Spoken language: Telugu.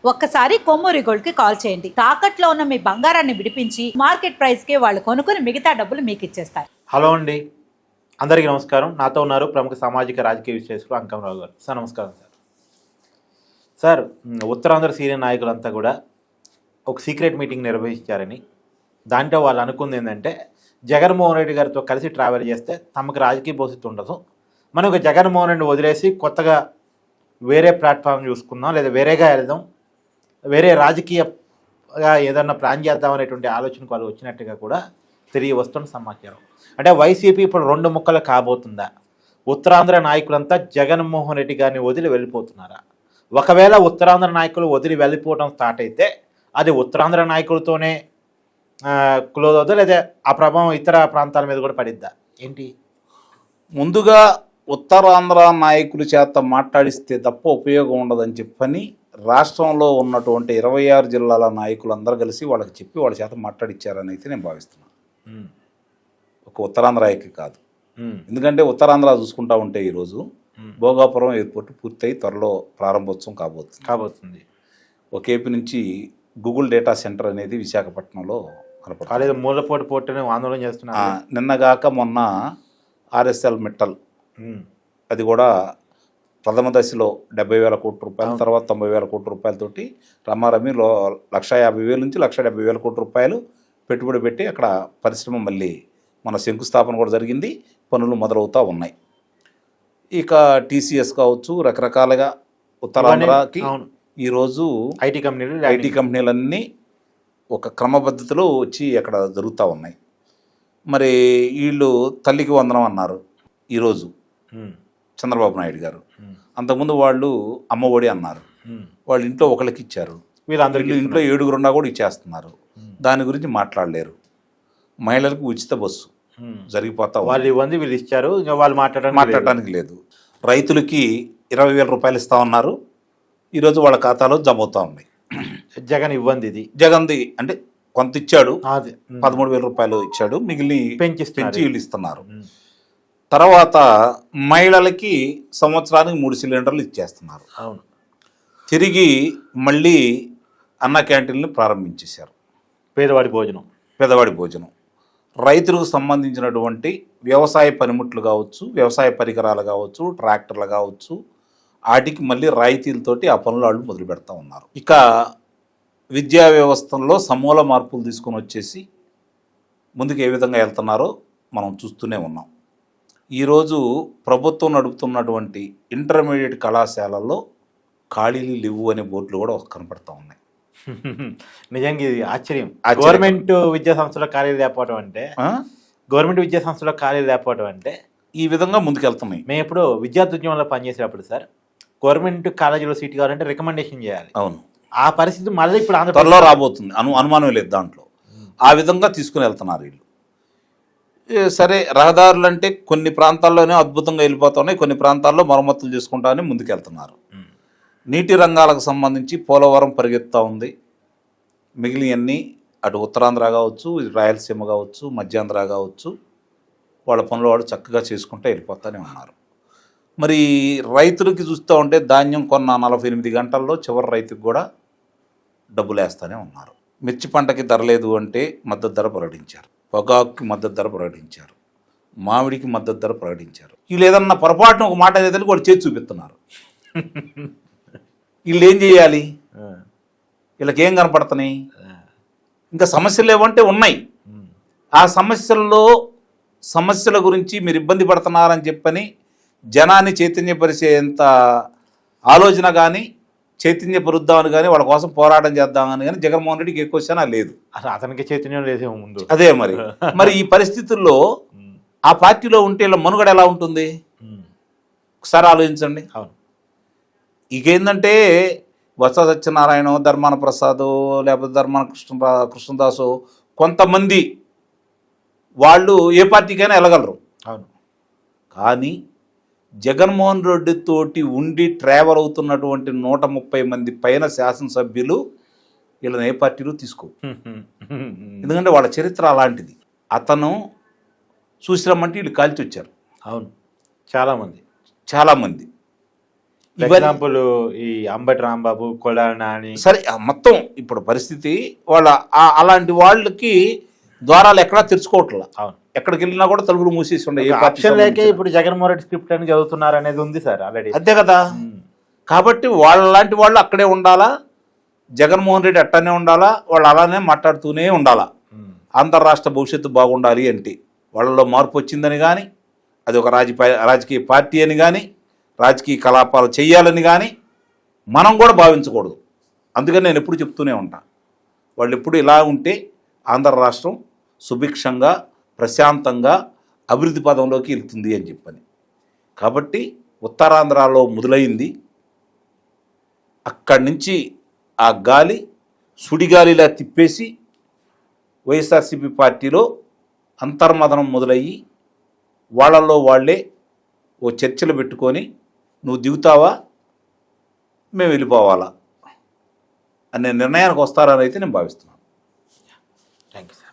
ఒక్కసారి కొమ్మూరి గోల్డ్ కి కాల్ చేయండి. తాకట్లో ఉన్న మీ బంగారాన్ని విడిపించి మార్కెట్ ప్రైస్ కి వాళ్ళు కొనుక్కుని మిగతా డబ్బులు మీకు ఇచ్చేస్తారు. హలో అండి, అందరికీ నమస్కారం. నాతో ఉన్నారు ప్రముఖ సామాజిక రాజకీయ విశ్లేషకులు అంకంరావు గారు. సార్ నమస్కారం. సార్ ఉత్తరాంధ్ర సీనియర్ నాయకులంతా కూడా ఒక సీక్రెట్ మీటింగ్ నిర్వహించారని, దాంట్లో వాళ్ళు అనుకుంది ఏంటంటే జగన్మోహన్ రెడ్డి గారితో కలిసి ట్రావెల్ చేస్తే తమకు రాజకీయ భవిష్యత్తు ఉండదు, మనం ఒక జగన్మోహన్ రెడ్డి వదిలేసి కొత్తగా వేరే ప్లాట్ఫామ్ చూసుకుందాం, లేదా వేరేగా వెళ్దాం, వేరే రాజకీయగా ఏదన్నా ప్లాన్ చేద్దాం అనేటువంటి ఆలోచనకు వాళ్ళు వచ్చినట్టుగా కూడా తిరిగి వస్తున్న సమాచారం. అంటే వైసీపీ ఇప్పుడు రెండు ముక్కలు కాబోతుందా? ఉత్తరాంధ్ర నాయకులంతా జగన్మోహన్ రెడ్డి గారిని వదిలి వెళ్ళిపోతున్నారా? ఒకవేళ ఉత్తరాంధ్ర నాయకులు వదిలి వెళ్ళిపోవడం స్టార్ట్ అయితే అది ఉత్తరాంధ్ర నాయకులతోనే క్లోజ్ అవుతుందా, లేదా ఆ ప్రభావం ఇతర ప్రాంతాల మీద కూడా పడిద్దా ఏంటి? ముందుగా ఉత్తరాంధ్ర నాయకుల చేత మాట్లాడిస్తే తప్ప ఉపయోగం ఉండదని చెప్పని రాష్ట్రంలో ఉన్నటువంటి 26 జిల్లాల నాయకులందరూ కలిసి వాళ్ళకి చెప్పి వాళ్ళ చేత మాట్లాడిచ్చారని అయితే నేను భావిస్తున్నాను. ఒక ఉత్తరాంధ్రకి కాదు, ఎందుకంటే ఉత్తరాంధ్ర చూసుకుంటా ఉంటే ఈరోజు భోగాపురం ఎయిర్పోర్ట్ పూర్తయి త్వరలో ప్రారంభోత్సవం కాబోతుంది. ఒక ఏపీ నుంచి గూగుల్ డేటా సెంటర్ అనేది విశాఖపట్నంలో కనపడుతుంది. మూలపోటు పోర్టుని ఆందోళన చేస్తున్నారు. నిన్నగాక మొన్న ఆర్ఎస్ఎల్ మెటల్ అది కూడా ప్రథమ దశలో 70,000 కోట్ల రూపాయలు, తర్వాత 90,000 కోట్ల రూపాయలతోటి రమారమిలో 150,000 నుంచి 170,000 కోట్ల రూపాయలు పెట్టుబడి పెట్టి అక్కడ పరిశ్రమ మళ్ళీ మన శంకుస్థాపన కూడా జరిగింది, పనులు మొదలవుతూ ఉన్నాయి. ఇక టీసీఎస్ కావచ్చు, రకరకాలుగా ఉత్తరాంధ్రకి ఈరోజు ఐటీ కంపెనీలన్నీ ఒక క్రమపద్ధతిలో వచ్చి అక్కడ జరుగుతూ ఉన్నాయి. మరి వీళ్ళు తల్లికి వందనం అన్నారు ఈరోజు చంద్రబాబు నాయుడు గారు. అంతకుముందు వాళ్ళు అమ్మఒడి అన్నారు, వాళ్ళు ఇంట్లో ఒకరికి ఇచ్చారు, వీళ్ళందరికీ ఇంట్లో 7 కూడా ఇచ్చేస్తున్నారు. దాని గురించి మాట్లాడలేరు. మహిళలకు ఉచిత బస్సు జరిగిపోతా వాళ్ళు ఇవ్వండి, వీళ్ళు ఇచ్చారు, ఇంకా వాళ్ళు మాట్లాడటానికి లేదు. రైతులకి 20,000 రూపాయలు ఇస్తా ఉన్నారు, ఈరోజు వాళ్ళ ఖాతాలో జమ అవుతా ఉన్నాయి. జగన్ ఇవ్వండి, ఇది జగన్ది అంటే కొంత ఇచ్చాడు, 13,000 రూపాయలు ఇచ్చాడు, మిగిలిన పెంచి వీళ్ళు ఇస్తున్నారు. తర్వాత మహిళలకి సంవత్సరానికి 3 సిలిండర్లు ఇచ్చేస్తున్నారు. అవును. తిరిగి మళ్ళీ అన్న క్యాంటీన్లు ప్రారంభించేశారు. పేదవాడి భోజనం రైతులకు సంబంధించినటువంటి వ్యవసాయ పనిముట్లు కావచ్చు, వ్యవసాయ పరికరాలు కావచ్చు, ట్రాక్టర్లు కావచ్చు, వాటికి మళ్ళీ రాయితీలతోటి ఆ పనులు వాళ్ళు మొదలు పెడతా ఉన్నారు. ఇక విద్యా వ్యవస్థలో సమూల మార్పులు తీసుకొని వచ్చేసి ముందుకు ఏ విధంగా వెళ్తున్నారో మనం చూస్తూనే ఉన్నాం. ఈరోజు ప్రభుత్వం నడుపుతున్నటువంటి ఇంటర్మీడియట్ కళాశాలల్లో ఖాళీలు లేవు అనే బోర్డులు కూడా కనపడతా ఉన్నాయి. నిజంగా ఇది ఆశ్చర్యం. గవర్నమెంట్ విద్యా సంస్థలో ఖాళీలు లేకపోవడం అంటే ఈ విధంగా ముందుకెళ్తున్నాయి. మేము ఎప్పుడు విద్యార్థి ఉద్యమంలో పనిచేసేటప్పుడు సార్, గవర్నమెంట్ కాలేజీలో సీట్ కావాలంటే రికమెండేషన్ చేయాలి. అవును, ఆ పరిస్థితి మళ్ళీ ఇప్పుడు త్వరలో రాబోతుంది, అనుమానం లేదు దాంట్లో. ఆ విధంగా తీసుకుని వెళ్తున్నారు వీళ్ళు. సరే, రహదారులు అంటే కొన్ని ప్రాంతాల్లోనే అద్భుతంగా వెళ్ళిపోతా ఉన్నాయి, కొన్ని ప్రాంతాల్లో మరమ్మతులు చేసుకుంటామని ముందుకెళ్తున్నారు. నీటి రంగాలకు సంబంధించి పోలవరం పరిగెత్తా ఉంది, మిగిలినవన్నీ అటు ఉత్తరాంధ్ర కావచ్చు, రాయలసీమ కావచ్చు, మధ్యాంధ్ర కావచ్చు, వాళ్ళ పనులు వాళ్ళు చక్కగా చేసుకుంటూ వెళ్ళిపోతూనే ఉన్నారు. మరి రైతులకి చూస్తూ ఉంటే ధాన్యం కొన్న 48 గంటల్లో చివరి రైతుకు కూడా డబ్బులు వేస్తూనే ఉన్నారు. మిర్చి పంటకి ధర లేదు అంటే మద్దతు ధర ప్రకటించారు, పొగాకుకి మద్దతు ధర ప్రకటించారు, మామిడికి మద్దతు ధర ప్రకటించారు. వీళ్ళు ఏదన్నా పొరపాటున ఒక మాట ఏదైతే వాళ్ళు చేసి చూపిస్తున్నారు. వీళ్ళు ఏం చేయాలి? వీళ్ళకి ఏం కనపడుతున్నాయి? ఇంకా సమస్యలు ఏమంటే ఉన్నాయి. ఆ సమస్యల గురించి మీరు ఇబ్బంది పడుతున్నారని చెప్పని జనాన్ని చైతన్యపరిచేంత ఆలోచన కానీ, చైతన్యపరుద్దామని కానీ, వాళ్ళ కోసం పోరాటం చేద్దామని కానీ జగన్మోహన్ రెడ్డికి ఎక్కువ శానా లేదు. అసలు అతనికి చైతన్యం లేదే ముందు. అదే మరి ఈ పరిస్థితుల్లో ఆ పార్టీలో ఉంటే ఇలా మనుగడ ఎలా ఉంటుంది ఒకసారి ఆలోచించండి. అవును. ఇకేందంటే బొత్స సత్యనారాయణ, ధర్మాన ప్రసాద్, లేకపోతే ధర్మాన కృష్ణదాసు, కొంతమంది వాళ్ళు ఏ పార్టీకైనా వెళ్ళగలరు. అవును. కానీ జగన్మోహన్ రెడ్డితోటి ఉండి ట్రావెల్ అవుతున్నటువంటి 130 మంది పైన శాసనసభ్యులు వీళ్ళని ఏ పార్టీలు తీసుకో. ఎందుకంటే వాళ్ళ చరిత్ర అలాంటిది. అతను చూసిరమ్మంటే వీళ్ళు కాల్చి వచ్చారు. అవును, చాలామంది. ఇవన్నీ ఎగ్జాంపుల్ ఈ అంబటి రాంబాబు కొడాలి నాని సరే మొత్తం ఇప్పుడు పరిస్థితి అలాంటి వాళ్ళకి ద్వారాలు ఎక్కడా తెరుచుకోవట్లా. అవును. ఎక్కడికి వెళ్ళినా కూడా తలుపులు మూసేసి ఉండే ఏ పార్టీ ఆప్షన్ లేకే సంబంధించిన. ఇప్పుడు జగన్మోహన్ రెడ్డి స్క్రిప్ట్ అని చదువుతున్నారు అనేది ఉంది సార్ ఆల్రెడీ. అంతే కదా. కాబట్టి వాళ్ళలాంటి వాళ్ళు అక్కడే ఉండాలా, జగన్మోహన్ రెడ్డి అట్టనే ఉండాలా, వాళ్ళు అలానే మాట్లాడుతూనే ఉండాలా. అంతర్రాష్ట్ర భవిష్యత్తు బాగుండాలి అంటే వాళ్ళలో మార్పు వచ్చిందని కానీ, అది ఒక రాజకీయ పార్టీ అని కానీ, రాజకీయ కలాపాలు చేయాలని కానీ మనం కూడా భావించకూడదు. అందుకని నేను ఎప్పుడు చెప్తూనే ఉంటా, వాళ్ళు ఎప్పుడు ఇలా ఉంటే ఆంధ్ర రాష్ట్రం సుభిక్షంగా ప్రశాంతంగా అభివృద్ధి పదంలోకి వెళ్తుంది అని చెప్పని. కాబట్టి ఉత్తరాంధ్రలో మొదలైంది, అక్కడి నుంచి ఆ గాలి సుడిగాలిలా తిప్పేసి వైఎస్ఆర్సీపీ పార్టీలో అంతర్మదనం మొదలయ్యి వాళ్ళల్లో వాళ్ళే ఓ చర్చలు పెట్టుకొని నువ్వు దిగుతావా మేము వెళ్ళిపోవాలా అనే నిర్ణయానికి వస్తారని అయితే నేను భావిస్తున్నాను. Thank you sir.